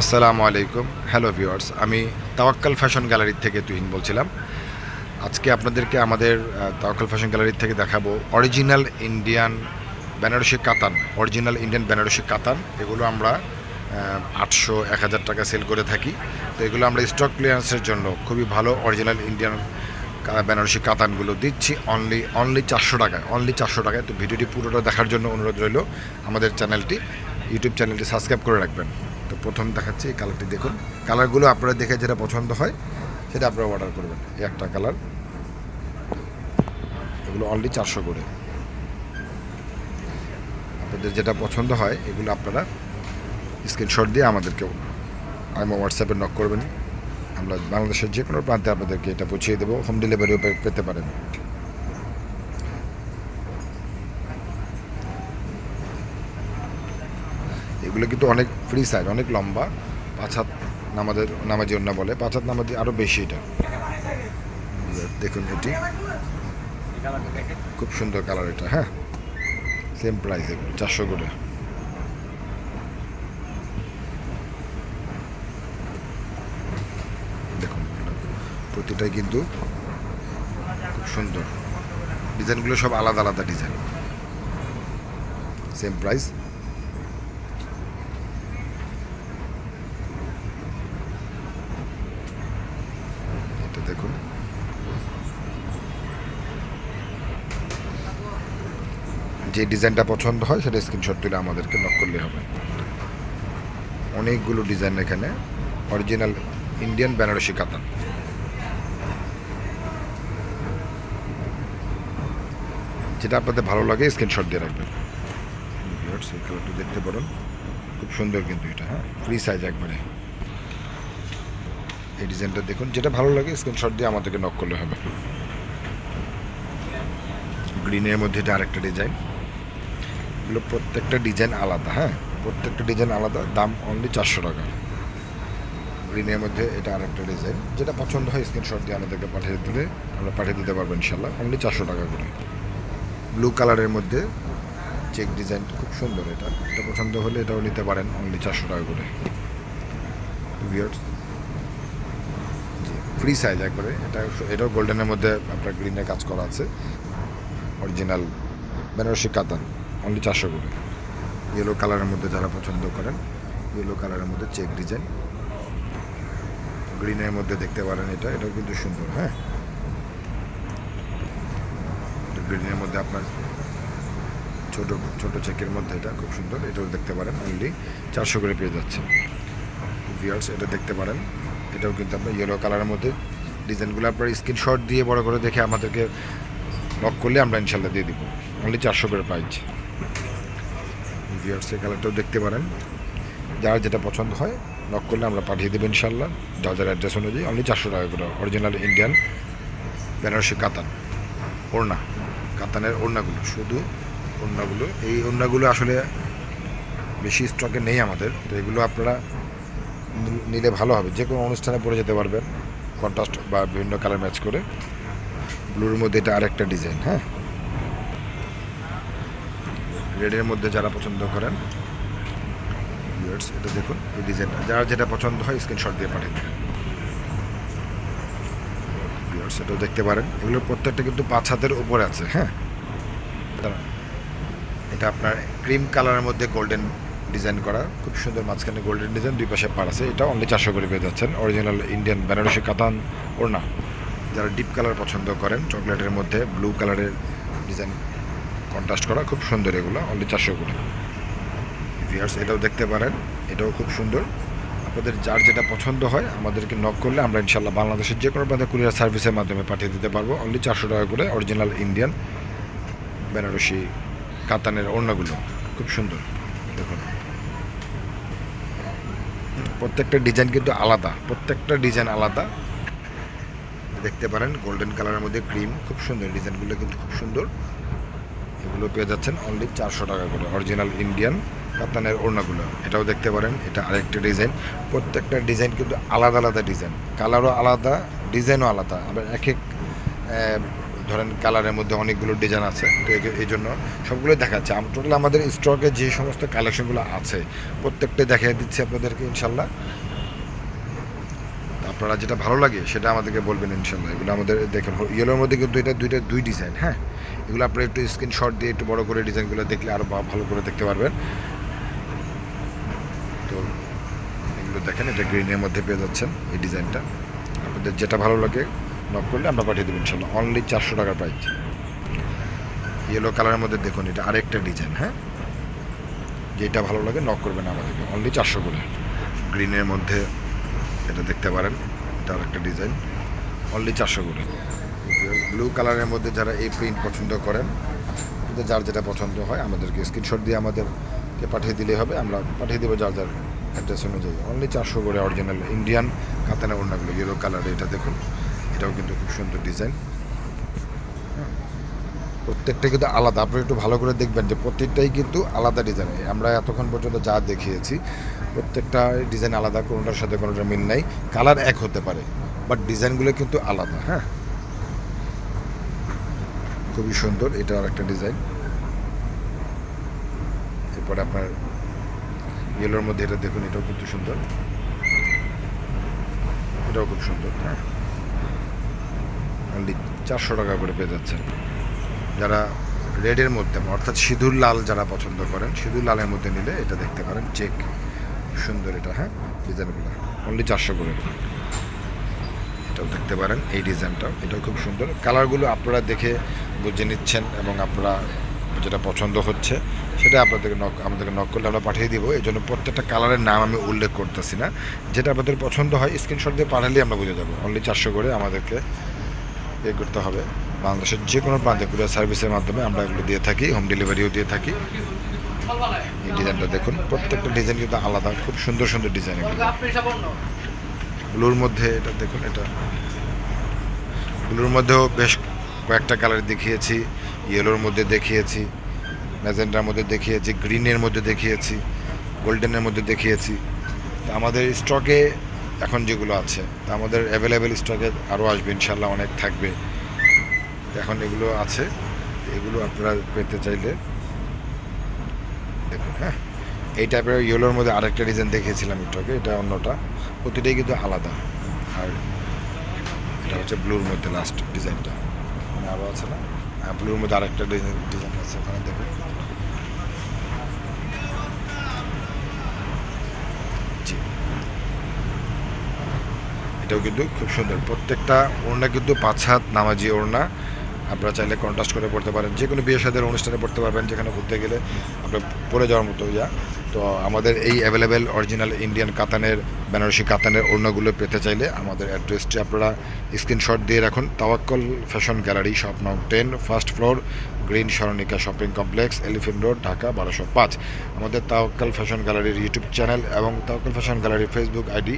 আসসালামু আলাইকুম, hello viewers. আমি তাওয়াক্কাল ফ্যাশন গ্যালারি থেকে তুহিন বলছিলাম। আজকে আপনাদেরকে আমাদের তাওয়াক্কাল ফ্যাশন গ্যালারি থেকে দেখাবো অরিজিনাল ইন্ডিয়ান বেনারসি কাতান। অরিজিনাল ইন্ডিয়ান বেনারসি কাতান এগুলো আমরা 800-1000 টাকা সেল করে থাকি। তো এগুলো আমরা স্টক ক্লিয়ারেন্সের জন্য খুবই ভালো অরিজিনাল ইন্ডিয়ান বেনারসি কাতানগুলো দিচ্ছি অনলি 400 টাকায়। অনলি 400 টাকায়। তো ভিডিওটি পুরোটা দেখার জন্য অনুরোধ রইল, আমাদের ইউটিউব চ্যানেলটি সাবস্ক্রাইব করে রাখবেন। তো প্রথম দেখাচ্ছি এই কালারটি দেখুন। কালারগুলো আপনারা দেখে যেটা পছন্দ হয় সেটা আপনারা অর্ডার করবেন। এই একটা কালার, এগুলো অনলি 400 করে। আপনাদের যেটা পছন্দ হয় এগুলো আপনারা স্ক্রিনশট দিয়ে আমাদেরকে হোয়াটসঅ্যাপে নক করবেন। আমরা বাংলাদেশের যে কোনো প্রান্তে আপনাদেরকে এটা পৌঁছিয়ে দেবো। হোম ডেলিভারিও পেতে পারেন। এগুলো কিন্তু অনেক ফ্রি সাইজ, অনেক লম্বা, 5 হাত নামাজি ওন্না বলে, 5 হাত নামাজি আরও বেশি। এটা দেখুন, এটি খুব সুন্দর কালার। এটা হ্যাঁ, সেম প্রাইস, এগুলো 400 করে। দেখুন প্রতিটাই কিন্তু খুব সুন্দর। ডিজাইনগুলো সব আলাদা আলাদা ডিজাইন, সেম প্রাইস। এটা দেখুন, যে ডিজাইনটা পছন্দ হয় সেটা স্ক্রিনশট তুলে আমাদেরকে নক করলে হবে। অনেকগুলো ডিজাইন এখানে, অরিজিনাল ইন্ডিয়ান বেনারসি কাতান। যেটা আপনাদের ভালো লাগে স্ক্রিনশট দিয়ে রাখবেন। এই কালারটা দেখতে পারেন, খুব সুন্দর কিন্তু এটা। হ্যাঁ, ফ্রি সাইজ একবারে। এই ডিজাইনটা দেখুন, যেটা ভালো লাগে স্ক্রিনশট দিয়ে আমাদেরকে নক করলে হবে। গ্রিনের মধ্যে এটা আরেকটা ডিজাইন। এগুলো প্রত্যেকটা ডিজাইন আলাদা। হ্যাঁ, প্রত্যেকটা ডিজাইন আলাদা, দাম অনলি 400 টাকা। গ্রিনের মধ্যে এটা আরেকটা ডিজাইন। যেটা পছন্দ হয় স্ক্রিনশট দিয়ে আমাদেরকে পাঠিয়ে দিলে আমরা পাঠিয়ে দিতে পারবো ইনশাল্লাহ। অনলি 400 টাকা করে। ব্লু কালারের মধ্যে চেক ডিজাইন, খুব সুন্দর। এটা পছন্দ হলে এটাও নিতে পারেন, অনলি 400 টাকা করে। ভিউয়ার্স, জি, ফ্রি সাইজ একবারে। এটাও গোল্ডেনের মধ্যে আপনার গ্রিনের কাজ করা আছে। অরিজিনাল বেনারসি কাতান, অনলি 400 করে। ইয়েলো কালারের মধ্যে যারা পছন্দ করেন, ইয়েলো কালারের মধ্যে চেক ডিজাইন, গ্রিনের মধ্যে দেখতে পারেন। এটাও কিন্তু সুন্দর। হ্যাঁ, গ্রিনের মধ্যে আপনার ছোট ছোট চেকের মধ্যে এটা খুব সুন্দর। এটাও দেখতে পারেন, অনলি 400 করে পেয়ে যাচ্ছে। ভিউয়ার্স, এটা দেখতে পারেন। এটাও কিন্তু আপনার ইয়েলো কালারের মধ্যে ডিজাইনগুলো আপনার স্ক্রিনশট দিয়ে বড় করে দেখে আমাদেরকে নক করলে আমরা ইনশাল্লাহ দিয়ে দিব। অনলি 400 করে প্রাইস। ভিউয়ার্স, এই কালারটাও দেখতে পারেন। যার যেটা পছন্দ হয় নক করলে আমরা পাঠিয়ে দেবো ইনশাল্লাহ, যার অ্যাড্রেস অনুযায়ী। অনলি 400 টাকা করে। অরিজিনাল ইন্ডিয়ান বেনারসি কাতান ওড়না। কাতানের ওড়নাগুলো, শুধু ওড়নাগুলো, এই ওড়নাগুলো আসলে বেশি স্টকে নেই আমাদের। তো এগুলো আপনারা নিলে ভালো হবে, যে কোনো অনুষ্ঠানে পরে যেতে পারবেন, কন্ট্রাস্ট বা বিভিন্ন কালার ম্যাচ করে। ব্লুর মধ্যে এটা আরেকটা ডিজাইন। হ্যাঁ, রেডের মধ্যে যারা পছন্দ করেন, ভিউয়ার্স এটা দেখুন, এই ডিজাইনটা যারা যেটা পছন্দ হয় স্ক্রিনশট দিয়ে পাঠিয়ে দেবেন। ভিউয়ার্স, এটাও দেখতে পারেন। এগুলোর প্রত্যেকটা কিন্তু 5 হাতের উপরে আছে। হ্যাঁ, এটা আপনার ক্রিম কালারের মধ্যে গোল্ডেন ডিজাইন করা, খুব সুন্দর। মাঝখানে গোল্ডেন ডিজাইন, দুই পাশে পার আছে। এটা অনলি 400 করে পেয়ে যাচ্ছেন। অরিজিনাল ইন্ডিয়ান বেনারসি কাতান ওড়না। যারা ডিপ কালার পছন্দ করেন, চকলেটের মধ্যে ব্লু কালারের ডিজাইন কন্ট্রাস্ট করা, খুব সুন্দর। এগুলো অনলি 400 করে। ভিউয়ার্স, এটাও দেখতে পারেন। এটাও খুব সুন্দর। আপনাদের যার যেটা পছন্দ হয় আমাদেরকে নক করলে আমরা ইনশাল্লাহ বাংলাদেশের যে কোনো প্রান্তে কুরিয়ার সার্ভিসের মাধ্যমে পাঠিয়ে দিতে পারবো। অনলি 400 টাকা করে। অরিজিনাল ইন্ডিয়ান বেনারসি কাতানের ওড়নাগুলো খুব সুন্দর। দেখুন, প্রত্যেকটা ডিজাইন কিন্তু আলাদা, প্রত্যেকটা ডিজাইন আলাদা। দেখতে পারেন গোল্ডেন কালারের মধ্যে ক্রিম, খুব সুন্দর। ডিজাইনগুলো কিন্তু খুব সুন্দর। এগুলো পেয়ে যাচ্ছেন অনলি 400 টাকা করে। অরিজিনাল ইন্ডিয়ান কাতানের ওড়নাগুলো। এটাও দেখতে পারেন, এটা আরেকটা ডিজাইন। প্রত্যেকটা ডিজাইন কিন্তু আলাদা আলাদা ডিজাইন, কালারও আলাদা, ডিজাইনও আলাদা। আবার এক এক ধরেন কালারের মধ্যে অনেকগুলো ডিজাইন আছে, তো এই জন্য সবগুলোই দেখাচ্ছে। টোটাল আমাদের স্টকে যে সমস্ত কালেকশনগুলো আছে প্রত্যেকটা দেখিয়ে দিচ্ছি আপনাদেরকে ইনশাল্লাহ। আপনারা যেটা ভালো লাগে সেটা আমাদেরকে বলবেন ইনশাল্লাহ। এগুলো আমাদের দেখেন ইয়েলোর মধ্যে কিন্তু এটা দুই ডিজাইন, হ্যাঁ। এগুলো আপনারা একটু স্ক্রিনশট দিয়ে একটু বড় করে ডিজাইনগুলো দেখলে আরও ভালো করে দেখতে পারবেন। তো এগুলো দেখেন, এটা গ্রিনের মধ্যে পেয়ে যাচ্ছেন এই ডিজাইনটা। আপনাদের যেটা ভালো লাগে নক করলে আমরা পাঠিয়ে দেবো ইনশাল্লাহ। অনলি 400 টাকার প্রাইস। ইয়েলো কালারের মধ্যে দেখুন এটা আরেকটা ডিজাইন, হ্যাঁ। যেটা ভালো লাগে নক করবেন আমাদেরকে, অনলি 400 করে। গ্রিনের মধ্যে এটা দেখতে পারেন, এটা আরেকটা ডিজাইন, অনলি 400 করে। ব্লু কালারের মধ্যে যারা এই প্রিন্ট পছন্দ করেন, যার যেটা পছন্দ হয় আমাদেরকে স্ক্রিনশট দিয়ে আমাদেরকে পাঠিয়ে দিলেই হবে, আমরা পাঠিয়ে দেবো যার যার অ্যাড্রেস অনুযায়ী। অনলি 400 করে অরিজিনাল ইন্ডিয়ান কাতানের ওড়নাগুলো ইয়েলো কালারে। এটা দেখুন, এটাও কিন্তু খুব সুন্দর ডিজাইন। প্রত্যেকটা কিন্তু আলাদা, আপনি একটু ভালো করে দেখবেন যে প্রত্যেকটাই কিন্তু আলাদা ডিজাইন। আমরা এতক্ষণ পর্যন্ত যা দেখিয়েছি প্রত্যেকটা ডিজাইন আলাদা, কোনোটার সাথে কোনোটার মিল নাই। কালার এক হতে পারে বাট ডিজাইনগুলো কিন্তু আলাদা, হ্যাঁ। খুবই সুন্দর, এটা আর একটা ডিজাইন। এরপরে আপনার ইয়েলোর মধ্যে এটা দেখুন, এটাও কিন্তু সুন্দর, এটাও খুব সুন্দর, হ্যাঁ। অনলি 400 টাকা করে পেয়ে যাচ্ছেন। যারা রেডের মধ্যে অর্থাৎ সিঁদুর লাল যারা পছন্দ করেন, সিঁদুর লালের মধ্যে নিলে এটা দেখতে পারেন, চেক সুন্দর এটা, হ্যাঁ। ডিজাইনগুলো অনলি 400 করে। এটাও দেখতে পারেন, এই ডিজাইনটাও, এটাও খুব সুন্দর। কালারগুলো আপনারা দেখে বুঝে নিচ্ছেন এবং আপনারা যেটা পছন্দ হচ্ছে সেটা আমাদেরকে নক করলে আমরা পাঠিয়ে দিব। এই জন্য প্রত্যেকটা কালারের নাম আমি উল্লেখ করতেছি না, যেটা আপনাদের পছন্দ হয় স্ক্রিনশট দিয়ে পাঠালেই আমরা বুঝে যাবো। অনলি 400 করে আমাদেরকে করতে হবে। বাংলাদেশের যে কোনো প্রান্তে কুরিয়ার সার্ভিসের মাধ্যমে আমরা এগুলো দিয়ে থাকি, হোম ডেলিভারিও দিয়ে থাকি। এই ডিজাইনটা দেখুন, প্রত্যেকটা ডিজাইন কিন্তু আলাদা, খুব সুন্দর সুন্দর ডিজাইন। ব্লুর মধ্যে এটা দেখুন, এটা ব্লুর মধ্যেও বেশ কয়েকটা কালার দেখিয়েছি, ইয়েলোর মধ্যে দেখিয়েছি, ম্যাজেন্টার মধ্যে দেখিয়েছি, গ্রিনের মধ্যে দেখিয়েছি, গোল্ডেনের মধ্যে দেখিয়েছি। আমাদের স্টকে এখন যেগুলো আছে তা আমাদের অ্যাভেলেবেল স্টকে আরও আসবে ইনশাল্লাহ, অনেক থাকবে। এখন এগুলো আছে, এগুলো আপনারা পেতে চাইলে দেখুন, হ্যাঁ। এই টাইপের ইয়েলোর মধ্যে আরেকটা ডিজাইন দেখিয়েছিলাম স্টকে, এটা অন্যটা, প্রতিটাই কিন্তু আলাদা। আর এটা হচ্ছে ব্লুর মধ্যে লাস্ট ডিজাইনটা, মানে আরও আছে না, ব্লুর মধ্যে আরেকটা ডিজাইন আছে ওখানে দেখুন। জি, এটাও কিন্তু খুব সুন্দর। প্রত্যেকটা ওড়না কিন্তু 5 হাত নামাজি ওড়না। আপনারা চাইলে কন্ট্রাস্ট করে পড়তে পারেন, যে কোনো বিয়ে শাদীর অনুষ্ঠানে পড়তে পারবেন, যেখানে ঘুরতে গেলে আপনার পরে যাওয়ার মতো ইয়া। তো আমাদের এই অ্যাভেলেবেল অরিজিনাল ইন্ডিয়ান কাতানের, বেনারসি কাতানের ওড়নাগুলো পেতে চাইলে আমাদের অ্যাড্রেসটি আপনারা স্ক্রিনশট দিয়ে রাখুন। তাওয়াক্কল ফ্যাশন গ্যালারি, শপ নং 10, first floor, green Saranika shopping complex, elephant road, Dhaka 1205। আমাদের তাওয়াক্কল ফ্যাশন গ্যালারির ইউটিউব চ্যানেল এবং তাওয়াক্কল ফ্যাশন গ্যালারির ফেসবুক আইডি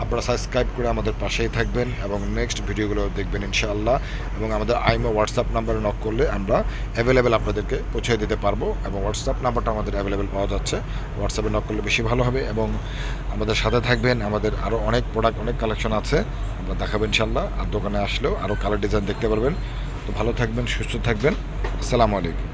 আপনারা সাবস্ক্রাইব করে আমাদের পাশেই থাকবেন এবং নেক্সট ভিডিওগুলো দেখবেন ইনশাআল্লাহ। এবং আমাদের আইমো হোয়াটসঅ্যাপ নাম্বারে নক করলে আমরা অ্যাভেলেবেল আপনাদেরকে পৌঁছে দিতে পারবো, এবং হোয়াটসঅ্যাপ নাম্বারটা আমাদের অ্যাভেলেবেল পাওয়া যাচ্ছে। হোয়াটসঅ্যাপে নক করলে বেশি ভালো হবে এবং আমাদের সাথে থাকবেন। আমাদের আরও অনেক প্রোডাক্ট, অনেক কালেকশন আছে, আমরা দেখাবেন ইনশাআল্লাহ। আর দোকানে আসলেও আরও কালার ডিজাইন দেখতে পারবেন। তো ভালো থাকবেন, সুস্থ থাকবেন। আসসালামু আলাইকুম।